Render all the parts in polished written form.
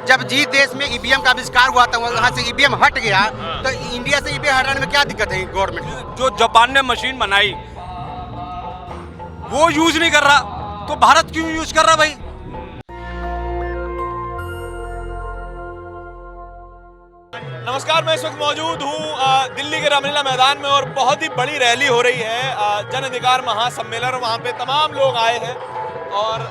जब जिस देश में ईवीएम का आविष्कार हुआ था वहाँ से ईवीएम हट गया, तो इंडिया से ईवीएम हटाने में क्या दिक्कत है गवर्नमेंट? जो जापान ने मशीन बनाई वो यूज नहीं कर रहा, तो भारत क्यों यूज कर रहा भाई? नमस्कार, मैं इस वक्त मौजूद हूँ दिल्ली के रामलीला मैदान में और बहुत ही बड़ी रैली हो रही है, जन अधिकार महासम्मेलन। वहाँ पे तमाम लोग आए हैं और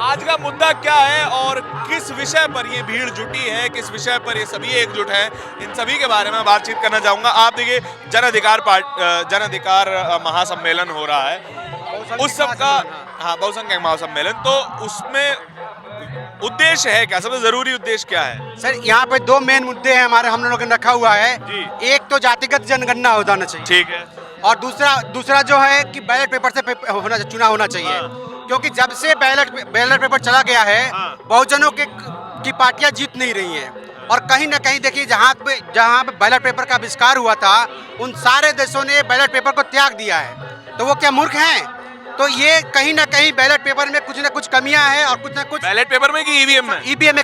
आज का मुद्दा क्या है और किस विषय पर ये भीड़ जुटी है, किस विषय पर ये सभी एकजुट हैं, इन सभी के बारे में बातचीत करना चाहूँगा। आप देखिए, जन अधिकार महासम्मेलन हो रहा है, उस सब का, हाँ, बहुसंख्यक महासम्मेलन, तो उसमें उद्देश्य है क्या? सबसे जरूरी उद्देश्य क्या है? सर, यहाँ पे दो मेन मुद्दे हैं हमारे, हम लोगों ने रखा हुआ है। एक तो जातिगत जनगणना होना चाहिए, ठीक है, और दूसरा जो है कि बैलेट पेपर से चुनाव होना चाहिए। क्योंकि जब से बैलेट पेपर चला गया है, बहुजनों की पार्टियां जीत नहीं रही हैं। और कहीं ना कहीं देखिए, जहाँ पे बैलेट पेपर का आविष्कार हुआ था, उन सारे देशों ने बैलेट पेपर को त्याग दिया है। तो वो क्या मूर्ख हैं? तो ये कहीं ना कहीं बैलेट पेपर में कुछ ना कुछ कमियां हैं, और कुछ ना कुछ बैलेट पेपर में कि ईवीएम में? ईवीएम में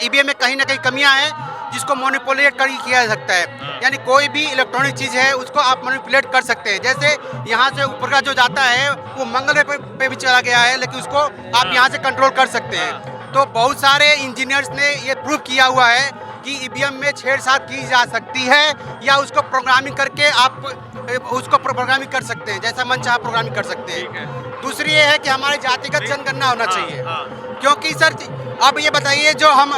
ईवीएम में कहीं ना कहीं कमियां हैं, जिसको मैनिपुलेट किया जा सकता है। यानी कोई भी इलेक्ट्रॉनिक चीज़ है उसको आप मैनिपुलेट कर सकते हैं। जैसे यहाँ से ऊपर का जो जाता है वो मंगल पे भी चला गया है, लेकिन उसको आप यहाँ से कंट्रोल कर सकते हैं। तो बहुत सारे इंजीनियर्स ने ये प्रूव किया हुआ है कि ईवीएम में छेड़छाड़ की जा सकती है, या उसको प्रोग्रामिंग करके आप उसको प्रोग्रामिंग कर सकते हैं, जैसा मन चाहे प्रोग्रामिंग कर सकते हैं। दूसरी ये है कि हमारी जातिगत जनगणना होना चाहिए। क्योंकि सर, अब ये बताइए, जो हम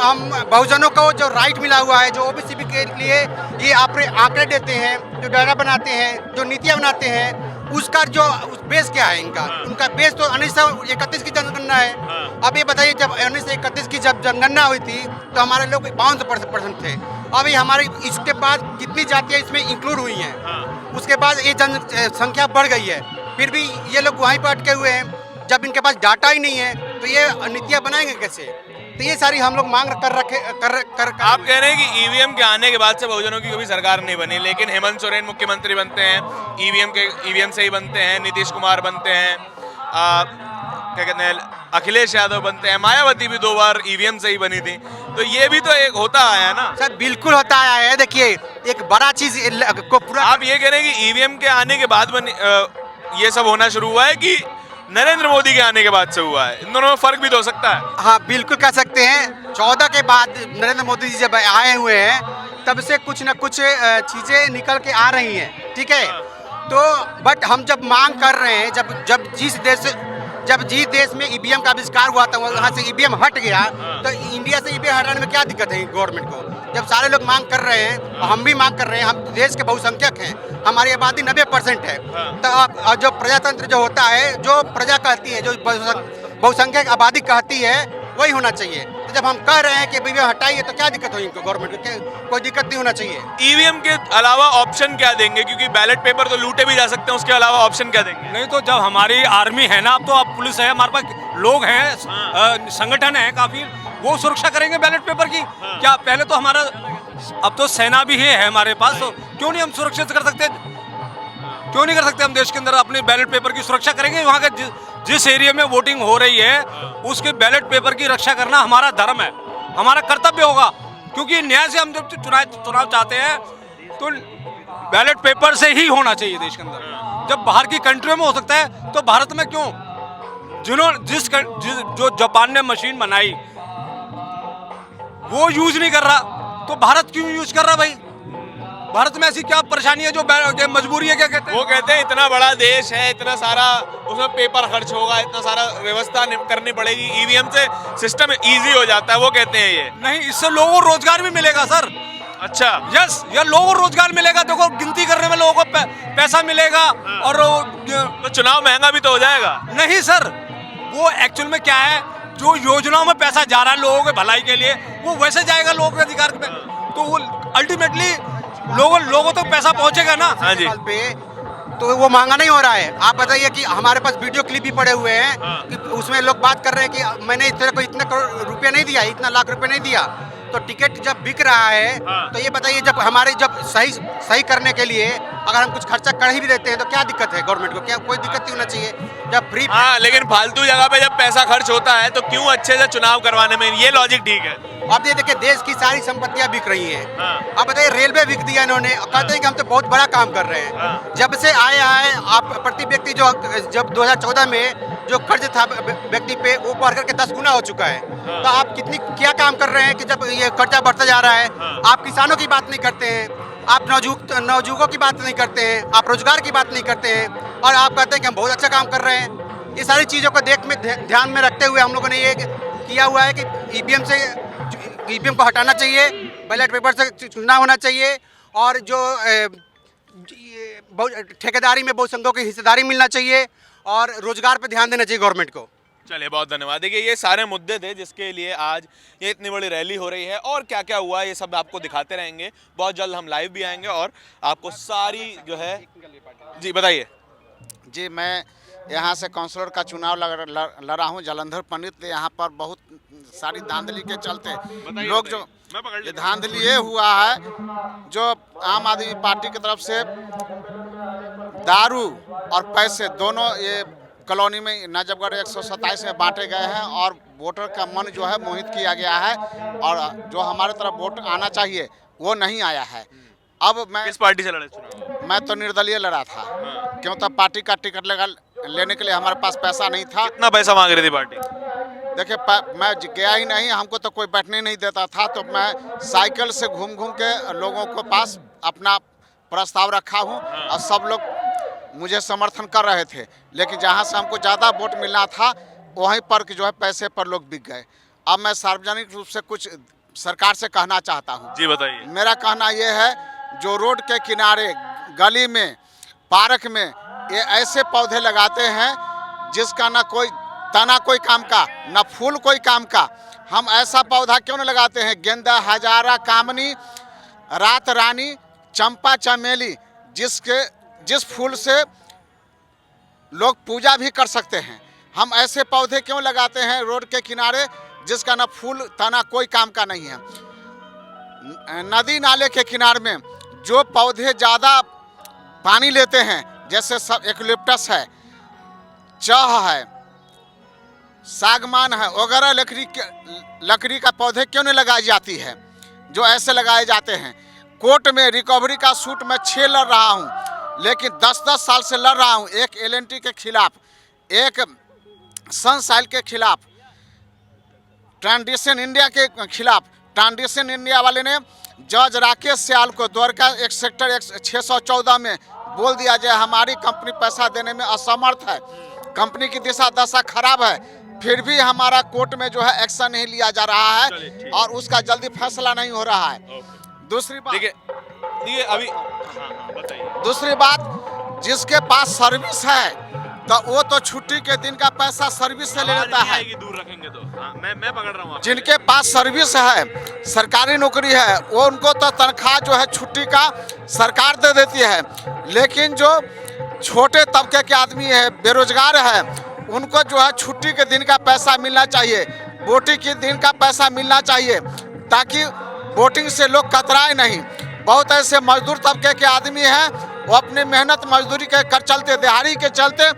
बहुजनों को जो राइट मिला हुआ है, जो ओबीसी के लिए ये आंकड़े देते हैं, जो डाटा बनाते हैं, जो नीतियाँ बनाते हैं, उसका जो बेस क्या है? उनका बेस तो 1931 की जनगणना है। अब ये बताइए, जब 1931 की जब जनगणना हुई थी तो हमारे लोग 52% थे। अभी हमारी इसके बाद कितनी जातियाँ इसमें इंक्लूड हुई हैं, उसके बाद ये जनसंख्या बढ़ गई है, फिर भी ये लोग वहीं पर अटके हुए हैं। जब इनके पास डाटा ही नहीं है तो ये नीतियाँ बनाएंगे कैसे? तो ये सारी हम लोग मांग कर रखे कर आप कह रहे हैं कि ईवीएम के आने के बाद से बहुजनों की कभी सरकार नहीं बनी, लेकिन हेमंत सोरेन मुख्यमंत्री बनते हैं, ईवीएम से ही बनते हैं, नीतीश कुमार बनते हैं, क्या कहते हैं, अखिलेश यादव बनते हैं, मायावती भी 2 बार ईवीएम से ही बनी थी। तो ये भी तो एक होता आया है ना सर? बिल्कुल होता आया है। देखिए, एक बड़ा चीज को पूरा, आप ये कह रहे हैं कि ईवीएम के आने के बाद ये सब होना शुरू हुआ है कि नरेंद्र मोदी के आने के बाद से हुआ है? इन दोनों में फर्क भी तो हो सकता है। हाँ, बिल्कुल कह सकते हैं। 14 के बाद नरेंद्र मोदी जी जब आए हुए हैं, तब से कुछ न कुछ चीजें निकल के आ रही हैं, ठीक है। तो बट हम जब मांग कर रहे हैं, जब जिस देश में ईवीएम का आविष्कार हुआ था वहाँ से ईवीएम हट गया, तो इंडिया से ईवीएम हटाने में क्या दिक्कत है गवर्नमेंट को? जब सारे लोग मांग कर रहे हैं और हम भी मांग कर रहे हैं, हम देश के बहुसंख्यक हैं, हमारी आबादी 90% है। तो जो प्रजातंत्र जो होता है, जो प्रजा कहती है, जो बहुसंख्यक आबादी कहती है, वही होना चाहिए। तो जब हम कह रहे हैं कि ईवीएम हटाइए, तो क्या दिक्कत होगी इनको? गवर्नमेंट को कोई दिक्कत नहीं होना चाहिए। ईवीएम के अलावा ऑप्शन क्या देंगे? क्योंकि बैलेट पेपर तो लूटे भी जा सकते हैं, उसके अलावा ऑप्शन क्या देंगे? नहीं तो जब हमारी आर्मी है ना, अब तो अब पुलिस है, हमारे पास लोग हैं, संगठन है काफी, वो सुरक्षा करेंगे बैलेट पेपर की। क्या पहले तो हमारा, अब तो सेना भी है हमारे पास, तो क्यों नहीं हम सुरक्षित कर सकते? क्यों नहीं कर सकते? हम देश के अंदर अपने बैलेट पेपर की सुरक्षा करेंगे। वहाँ के जिस एरिया में वोटिंग हो रही है, उसके बैलेट पेपर की रक्षा करना हमारा धर्म है, हमारा कर्तव्य होगा। क्योंकि न्याय से हम जब चुनाव चाहते हैं तो बैलेट पेपर से ही होना चाहिए देश के अंदर। जब बाहर की कंट्रियों में हो सकता है, तो भारत में क्यों? जो जापान ने मशीन बनाई वो यूज नहीं कर रहा, तो भारत क्यों यूज कर रहा भाई? भारत में ऐसी क्या परेशानी है जो मजबूरी है? क्या कहते हैं? वो कहते हैं इतना बड़ा देश है, इतना सारा उसमें पेपर खर्च होगा, इतना सारा व्यवस्था करनी पड़ेगी, ईवीएम से सिस्टम इजी हो जाता है, वो कहते हैं ये। नहीं, इससे लोगों को रोजगार भी मिलेगा सर। अच्छा, यस, ये लोगों को रोजगार मिलेगा। देखो, गिनती करने में लोगों को पैसा मिलेगा। और तो चुनाव महंगा भी तो हो जाएगा। नहीं सर, वो एक्चुअल में क्या है, जो योजनाओं में पैसा जा रहा है लोगों के भलाई के लिए, वो वैसे जाएगा लोगों के अधिकार पे, तो वो अल्टीमेटली लोगों तक पैसा पहुंचेगा ना। हाँ जी। पे तो वो महंगा नहीं हो रहा है। आप बताइए कि हमारे पास वीडियो क्लिप भी पड़े हुए हैं कि उसमें लोग बात कर रहे हैं कि मैंने इस तरह को इतने करोड़ रुपये नहीं दिया, इतना लाख रुपए नहीं दिया। तो टिकट जब बिक रहा है तो ये बताइए, जब हमारे जब सही करने के लिए अगर हम कुछ खर्चा कर ही भी देते हैं तो क्या दिक्कत है गवर्नमेंट को? क्या कोई दिक्कत नहीं होना चाहिए जब फ्री? हाँ, लेकिन फालतू जगह पे जब पैसा खर्च होता है तो क्यों अच्छे से चुनाव करवाने में, ये लॉजिक ठीक है। अब ये देखिए, देश की सारी संपत्तियां बिक रही हैं। अब बताइए, रेलवे बिक दिया इन्होंने, कहते हैं कि हम तो बहुत बड़ा काम कर रहे हैं। जब से आया है आप प्रति व्यक्ति जो जब 2014 में जो कर्ज था व्यक्ति पे, वो बढ़ करके 10 गुना हो चुका है। तो आप क्या काम कर रहे हैं कि जब ये कर्जा बढ़ता जा रहा है? आप किसानों की बात नहीं करते हैं, आप नवयुवकों की बात नहीं करते हैं, आप रोजगार की बात नहीं करते हैं, और आप कहते हैं कि हम बहुत अच्छा काम कर रहे हैं। ये सारी चीज़ों को ध्यान में रखते हुए हम लोगों ने ये किया हुआ है कि ईवीएम को हटाना चाहिए, बैलेट पेपर से चुनाव होना चाहिए, और जो ठेकेदारी में बहुत संघों की हिस्सेदारी मिलना चाहिए, और रोजगार पे ध्यान देना चाहिए गवर्नमेंट को। चलिए, बहुत धन्यवाद। देखिए, ये सारे मुद्दे थे जिसके लिए आज ये इतनी बड़ी रैली हो रही है, और क्या क्या हुआ ये सब आपको दिखाते रहेंगे। बहुत जल्द हम लाइव भी आएंगे और आपको सारी जो है। जी बताइए। जी, मैं यहाँ से काउंसलर का चुनाव लड़ा हूँ। जलंधर पंडित, यहाँ पर बहुत सारी धांधली के चलते लोग जो ये धांधली ये हुआ है, जो आम आदमी पार्टी की तरफ से दारू और पैसे दोनों ये कॉलोनी में नजफगढ़ 127 में बांटे गए हैं, और वोटर का मन जो है मोहित किया गया है, और जो हमारे तरफ वोट आना चाहिए वो नहीं आया है। अब मैं किस पार्टी से लड़े चुनाव? मैं तो निर्दलीय लड़ा था, क्यों? तब पार्टी का टिकट लेने के लिए हमारे पास पैसा नहीं था। कितना पैसा मांग रही थी पार्टी? देखिए, मैं गया ही नहीं, हमको तो कोई बैठने नहीं देता था, तो मैं साइकिल से घूम के लोगों के पास अपना प्रस्ताव रखा हूँ, और सब लोग मुझे समर्थन कर रहे थे। लेकिन जहाँ से हमको ज़्यादा वोट मिलना था वहीं पर जो है पैसे पर लोग बिक गए। अब मैं सार्वजनिक रूप से कुछ सरकार से कहना चाहता हूँ। जी बताइए। मेरा कहना ये है, जो रोड के किनारे, गली में, पार्क में ये ऐसे पौधे लगाते हैं जिसका ना कोई तना कोई काम का, ना फूल कोई काम का, हम ऐसा पौधा क्यों नहीं लगाते हैं? गेंदा, हजारा, कामनी, रात रानी, चंपा, चमेली, जिस फूल से लोग पूजा भी कर सकते हैं, हम ऐसे पौधे क्यों लगाते हैं रोड के किनारे जिसका ना फूल तना कोई काम का नहीं है? नदी नाले के किनारे में जो पौधे ज़्यादा पानी लेते हैं, जैसे सब यूकलिप्टस है, चह है, सागमान है वगैरह, लकड़ी का पौधे क्यों नहीं लगाई जाती है? जो ऐसे लगाए जाते हैं। कोर्ट में रिकवरी का सूट में 6 लड़ रहा हूँ, लेकिन 10-10 साल से लड़ रहा हूँ। एक एलएनटी के खिलाफ, एक सनसाइल के खिलाफ, ट्रांजिशन इंडिया के खिलाफ। ट्रांजिशन इंडिया वाले ने जज राकेश सियाल को द्वारका एक सेक्टर 614 में बोल दिया जाए हमारी कंपनी पैसा देने में असमर्थ है, कंपनी की दिशा दशा खराब है, फिर भी हमारा कोर्ट में जो है एक्शन नहीं लिया जा रहा है, और उसका जल्दी फैसला नहीं हो रहा है। दूसरी बात, देखिए अभी बताइए। दूसरी बात, जिसके पास सर्विस है तो वो तो छुट्टी के दिन का पैसा सर्विस से ले लेता है। दूर रखेंगे तो मैं पकड़ रहा हूँ। जिनके पास सर्विस है, सरकारी नौकरी है, वो उनको तो तनख्वाह जो है छुट्टी का सरकार दे देती है, लेकिन जो छोटे तबके के आदमी है, बेरोजगार है, उनको जो है छुट्टी के दिन का पैसा मिलना चाहिए, वोटिंग के दिन का पैसा मिलना चाहिए, ताकि वोटिंग से लोग कतराए नहीं। बहुत ऐसे मजदूर तबके के आदमी हैं, वो अपनी मेहनत मजदूरी के कर चलते, दिहाड़ी के चलते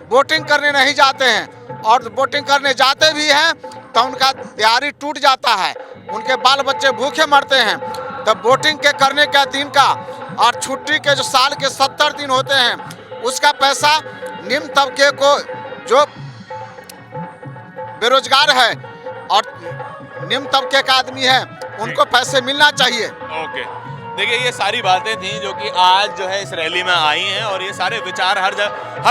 वोटिंग करने नहीं जाते हैं, और वोटिंग करने जाते भी हैं तो उनका दिहाड़ी टूट जाता है, उनके बाल बच्चे भूखे मरते हैं। तब वोटिंग के करने के दिन का और छुट्टी के जो साल के 70 दिन होते हैं, उसका पैसा निम्न तबके को, जो बेरोजगार है और निम्न तबके का आदमी है, उनको पैसे मिलना चाहिए। ओके, देखिए ये सारी बातें थी जो कि आज जो है इस रैली में आई हैं, और ये सारे विचार हर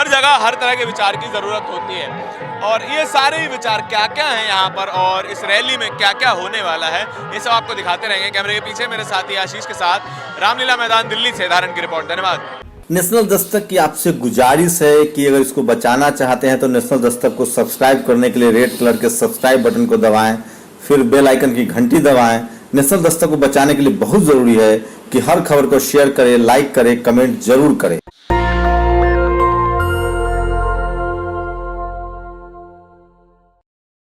जगह हर तरह के विचार की ज़रूरत होती है, और ये सारे विचार क्या क्या हैं यहाँ पर, और इस रैली में क्या क्या होने वाला है, ये सब आपको दिखाते रहेंगे। कैमरे के पीछे मेरे साथी आशीष के साथ रामलीला मैदान, दिल्ली से धारण की रिपोर्ट। धन्यवाद। नेशनल दस्तक की आपसे गुजारिश है कि अगर इसको बचाना चाहते हैं तो नेशनल दस्तक को सब्सक्राइब करने के लिए रेड कलर के सब्सक्राइब बटन को दबाएं, फिर बेल आइकन की घंटी दबाएं। नेशनल दस्तक को बचाने के लिए बहुत जरूरी है कि हर खबर को शेयर करें, लाइक करें, कमेंट जरूर करें।